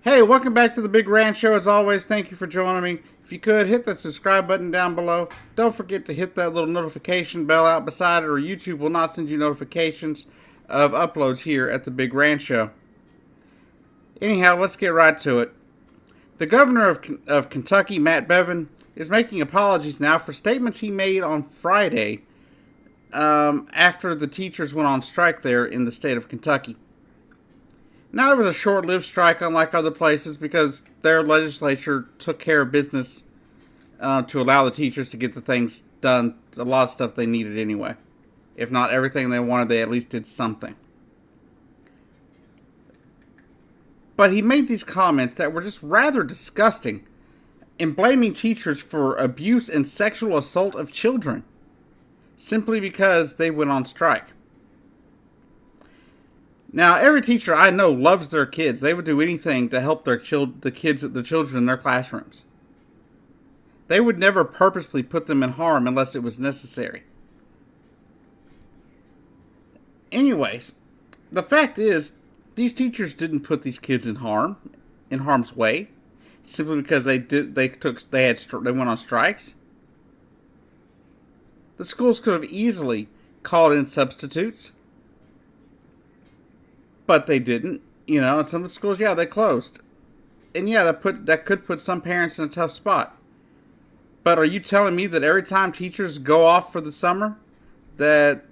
Hey, welcome back to the Big Rant Show. As always, thank you for joining me. If you could, hit that subscribe button down below. Don't forget to hit that little notification bell out beside it, or YouTube will not send you notifications of uploads here at the Big Rant Show. Anyhow, let's get right to it. The governor of Kentucky, Matt Bevin, is making apologies now for statements he made on Friday after the teachers went on strike there in the state of Kentucky. Now, it was a short-lived strike, unlike other places, because their legislature took care of business to allow the teachers to get the things done, a lot of stuff they needed anyway. If not everything they wanted, they at least did something. But he made these comments that were just rather disgusting in blaming teachers for abuse and sexual assault of children, simply because they went on strike. Now, every teacher I know loves their kids. They would do anything to help the children in their classrooms. They would never purposely put them in harm unless it was necessary. Anyways, the fact is, these teachers didn't put these kids in harm's way, simply because they went on strikes. The schools could have easily called in substitutes. But they didn't, and some of the schools, they closed. And that could put some parents in a tough spot. But are you telling me that every time teachers go off for the summer, that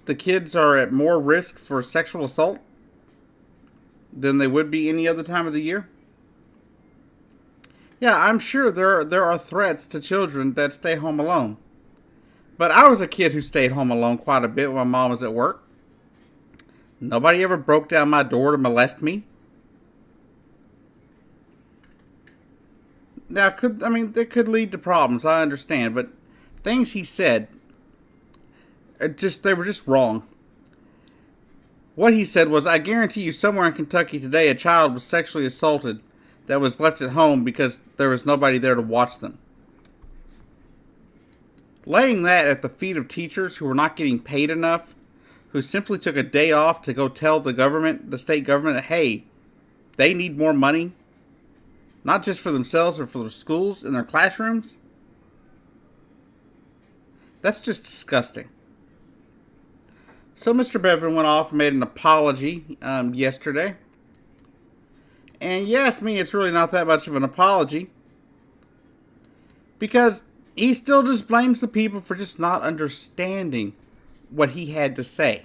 the kids are at more risk for sexual assault than they would be any other time of the year? Yeah, I'm sure there are threats to children that stay home alone. But I was a kid who stayed home alone quite a bit when my mom was at work. Nobody ever broke down my door to molest me. Now, that could lead to problems, I understand, but things he said, they were just wrong. What he said was, I guarantee you somewhere in Kentucky today a child was sexually assaulted that was left at home because there was nobody there to watch them. Laying that at the feet of teachers who were not getting paid enough, who simply took a day off to go tell the state government that, hey, they need more money, not just for themselves, but for their schools and their classrooms. That's just disgusting. So Mr. Bevin went off and made an apology yesterday. And you ask me, it's really not that much of an apology, because he still just blames the people for just not understanding what he had to say.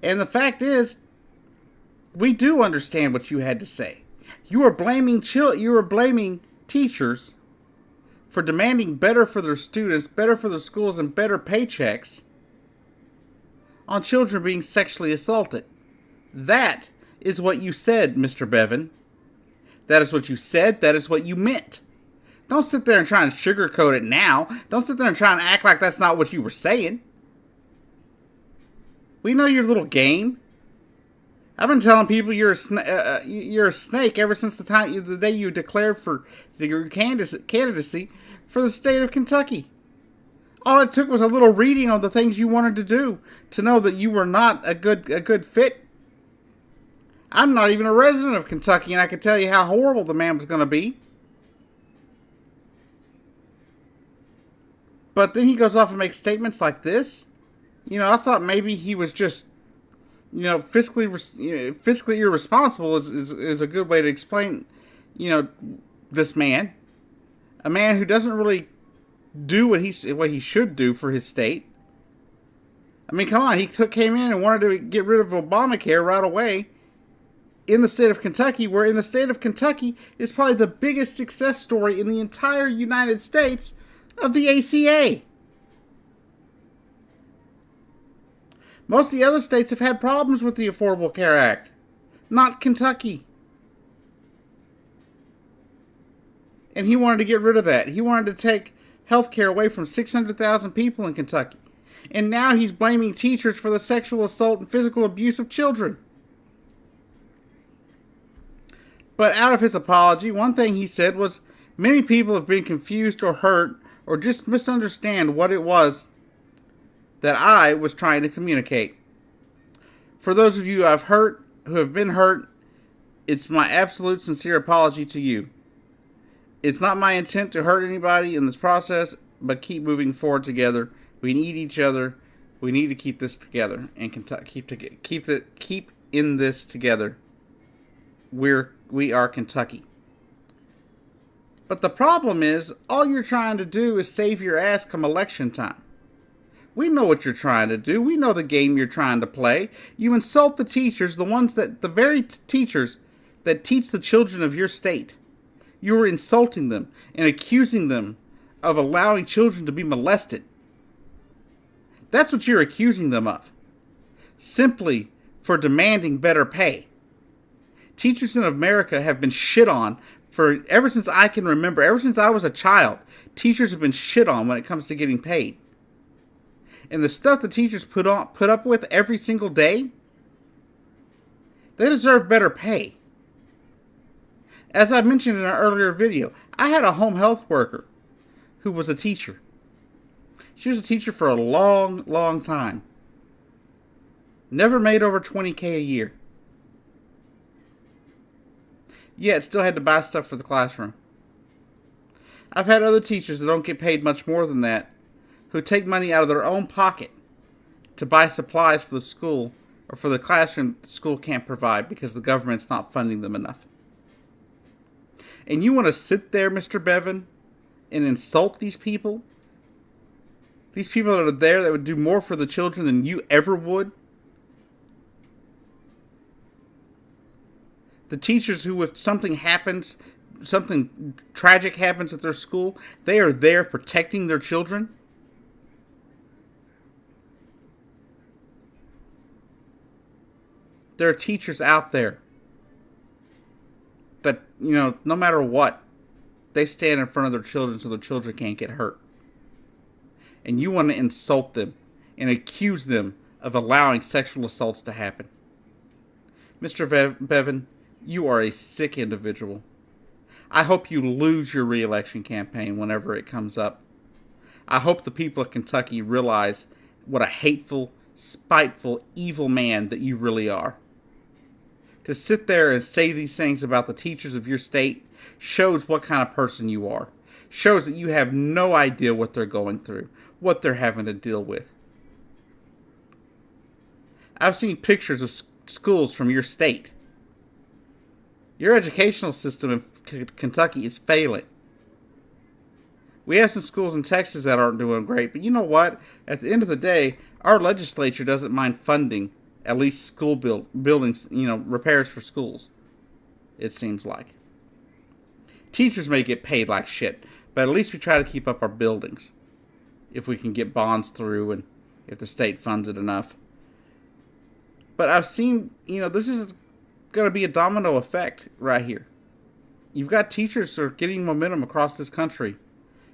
And the fact is, we do understand what you had to say. You are blaming teachers for demanding better for their students, better for their schools, and better paychecks on children being sexually assaulted. That is what you said, Mr. Bevin. That is what you said. That is what you meant. Don't sit there and try and sugarcoat it now. Don't sit there and try and act like that's not what you were saying. We know your little game. I've been telling people you're a snake ever since the day you declared for your candidacy for the state of Kentucky. All it took was a little reading on the things you wanted to do to know that you were not a good fit. I'm not even a resident of Kentucky, and I could tell you how horrible the man was going to be. But then he goes off and makes statements like this. I thought maybe he was just, fiscally irresponsible is a good way to explain, this man. A man who doesn't really do what he should do for his state. I mean, come on, he came in and wanted to get rid of Obamacare right away in the state of Kentucky, where in the state of Kentucky is probably the biggest success story in the entire United States of the ACA. Most of the other states have had problems with the Affordable Care Act. Not Kentucky. And he wanted to get rid of that. He wanted to take health care away from 600,000 people in Kentucky. And now he's blaming teachers for the sexual assault and physical abuse of children. But out of his apology, one thing he said was, many people have been confused or hurt or just misunderstand what it was that I was trying to communicate. For those of you who have been hurt, It's my absolute sincere apology to you. It's not my intent to hurt anybody in this process, but keep moving forward together. We need each other. We need to keep this together and keep in this together. We are Kentucky. But the problem is, all you're trying to do is save your ass come election time. We know what you're trying to do. We know the game you're trying to play. You insult the teachers, the very teachers that teach the children of your state. You are insulting them and accusing them of allowing children to be molested. That's what you're accusing them of. Simply for demanding better pay. Teachers in America have been shit on for ever since I can remember. Ever since I was a child, teachers have been shit on when it comes to getting paid. And the stuff the teachers put up with every single day, they deserve better pay. As I mentioned in an earlier video, I had a home health worker who was a teacher. She was a teacher for a long, long time. Never made over $20,000 a year. Yet still had to buy stuff for the classroom. I've had other teachers that don't get paid much more than that, who take money out of their own pocket to buy supplies for the school or for the classroom the school can't provide because the government's not funding them enough. And you want to sit there, Mr. Bevin, and insult these people? These people that are there that would do more for the children than you ever would? The teachers who, if something happens, something tragic happens at their school, they are there protecting their children? There are teachers out there that, no matter what, they stand in front of their children so their children can't get hurt. And you want to insult them and accuse them of allowing sexual assaults to happen. Mr. Bevin, you are a sick individual. I hope you lose your re-election campaign whenever it comes up. I hope the people of Kentucky realize what a hateful, spiteful, evil man that you really are. To sit there and say these things about the teachers of your state shows what kind of person you are. Shows that you have no idea what they're going through, what they're having to deal with. I've seen pictures of schools from your state. Your educational system in Kentucky is failing. We have some schools in Texas that aren't doing great, but you know what? At the end of the day, our legislature doesn't mind funding at least school buildings, repairs for schools, it seems like. Teachers may get paid like shit, but at least we try to keep up our buildings. If we can get bonds through and if the state funds it enough. But I've seen, this is going to be a domino effect right here. You've got teachers who are getting momentum across this country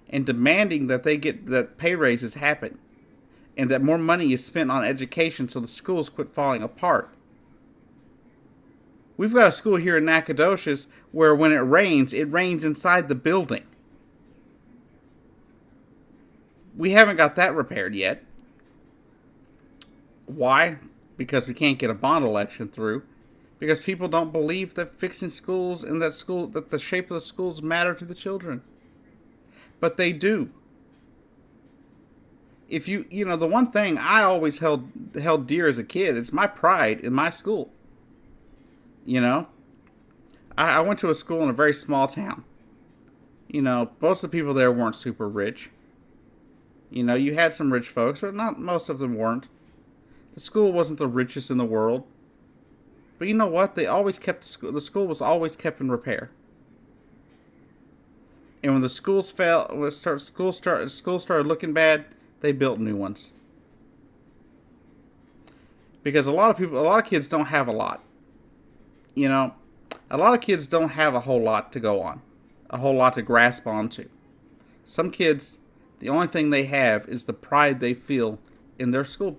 and demanding that pay raises happen and that more money is spent on education so the schools quit falling apart. We've got a school here in Nacogdoches where when it rains inside the building. We haven't got that repaired yet. Why? Because we can't get a bond election through. Because people don't believe that fixing schools and that the shape of the schools matter to the children. But they do. If the one thing I always held dear as a kid, it's my pride in my school. I went to a school in a very small town. Most of the people there weren't super rich. You had some rich folks, but not most of them weren't. The school wasn't the richest in the world. But you know what? They always kept the school was always kept in repair. And when the schools schools started looking bad, they built new ones. Because a lot of kids don't have a lot. A lot of kids don't have a whole lot to go on, a whole lot to grasp onto. Some kids, the only thing they have is the pride they feel in their school.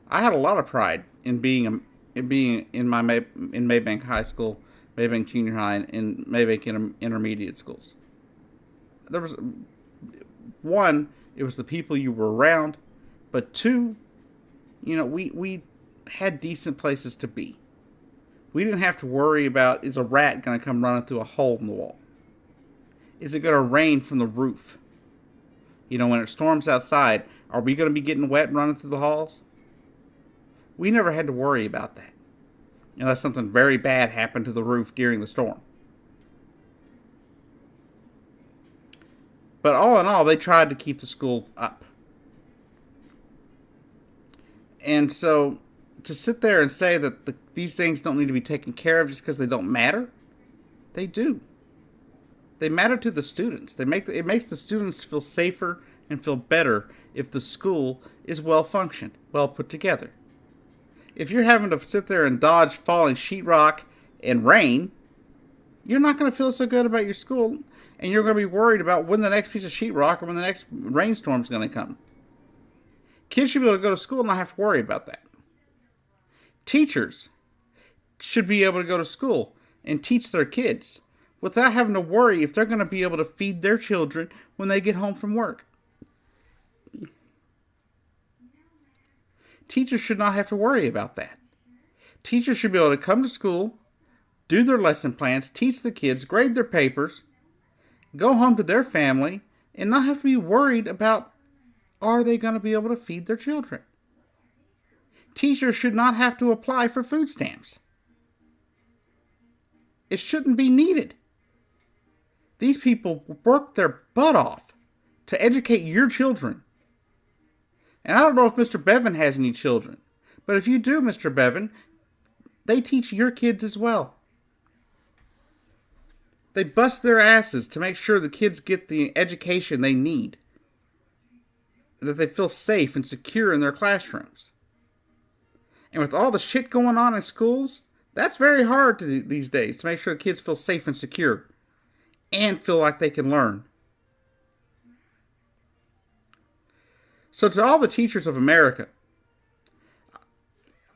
I had a lot of pride in being in Maybank High School, Maybank Junior High, and Maybank Intermediate Schools. There was one, it was the people you were around, but two, we had decent places to be. We didn't have to worry about, is a rat going to come running through a hole in the wall? Is it going to rain from the roof? When it storms outside, are we going to be getting wet and running through the halls? We never had to worry about that, unless something very bad happened to the roof during the storm. But all in all, they tried to keep the school up. And so, to sit there and say that these things don't need to be taken care of just because they don't matter, they do. They matter to the students. It makes the students feel safer and feel better if the school is well functioned, well put together. If you're having to sit there and dodge falling sheetrock and rain, you're not going to feel so good about your school, and you're going to be worried about when the next piece of sheetrock or when the next rainstorm is going to come. Kids should be able to go to school and not have to worry about that. Teachers should be able to go to school and teach their kids without having to worry if they're going to be able to feed their children when they get home from work. Teachers should not have to worry about that. Teachers should be able to come to school, do their lesson plans, teach the kids, grade their papers, go home to their family, and not have to be worried about, are they going to be able to feed their children? Teachers should not have to apply for food stamps. It shouldn't be needed. These people work their butt off to educate your children. And I don't know if Mr. Bevin has any children, but if you do, Mr. Bevin, they teach your kids as well. They bust their asses to make sure the kids get the education they need, that they feel safe and secure in their classrooms. And with all the shit going on in schools, that's very hard these days to make sure the kids feel safe and secure and feel like they can learn. So to all the teachers of America,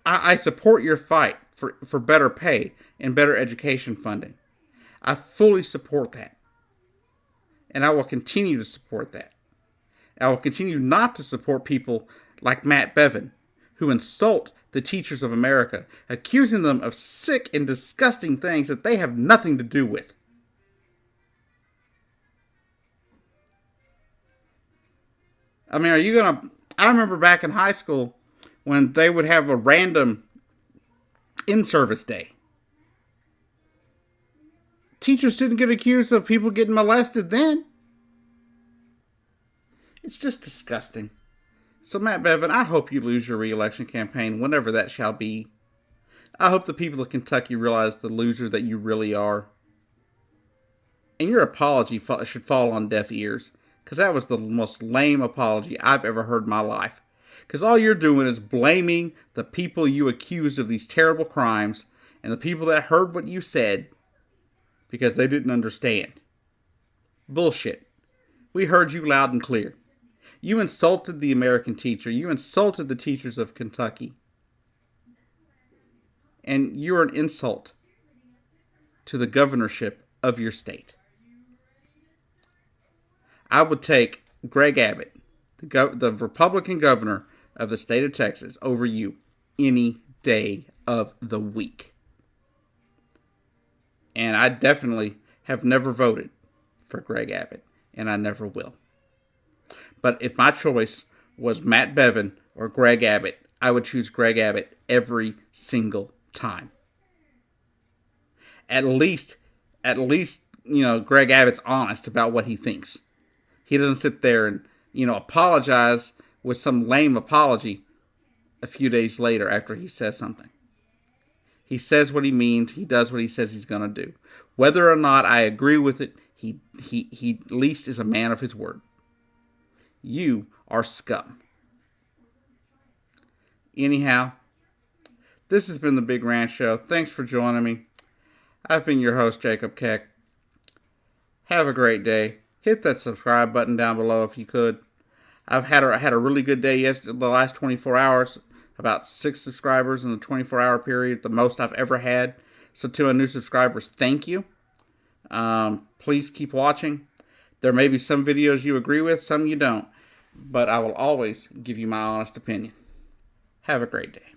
I support your fight for better pay and better education funding. I fully support that. And I will continue to support that. I will continue not to support people like Matt Bevin, who insult the teachers of America, accusing them of sick and disgusting things that they have nothing to do with. I mean, I remember back in high school when they would have a random in-service day. Teachers didn't get accused of people getting molested then. It's just disgusting. So Matt Bevin, I hope you lose your re-election campaign, whenever that shall be. I hope the people of Kentucky realize the loser that you really are. And your apology should fall on deaf ears, because that was the most lame apology I've ever heard in my life. Because all you're doing is blaming the people you accused of these terrible crimes and the people that heard what you said because they didn't understand. Bullshit. We heard you loud and clear. You insulted the American teacher. You insulted the teachers of Kentucky. And you're an insult to the governorship of your state. I would take Greg Abbott, the Republican governor of the state of Texas, over you any day of the week. And I definitely have never voted for Greg Abbott, and I never will. But if my choice was Matt Bevin or Greg Abbott, I would choose Greg Abbott every single time. At least, Greg Abbott's honest about what he thinks. He doesn't sit there and, apologize with some lame apology a few days later after he says something. He says what he means. He does what he says he's going to do. Whether or not I agree with it, he at least is a man of his word. You are scum. Anyhow, this has been the Big Ranch Show. Thanks for joining me. I've been your host, Jacob Keck. Have a great day. Hit that subscribe button down below if you could. I've had a really good day yesterday, the last 24 hours. About 6 subscribers in the 24-hour period, the most I've ever had. So to our new subscribers, thank you. Please keep watching. There may be some videos you agree with, some you don't. But I will always give you my honest opinion. Have a great day.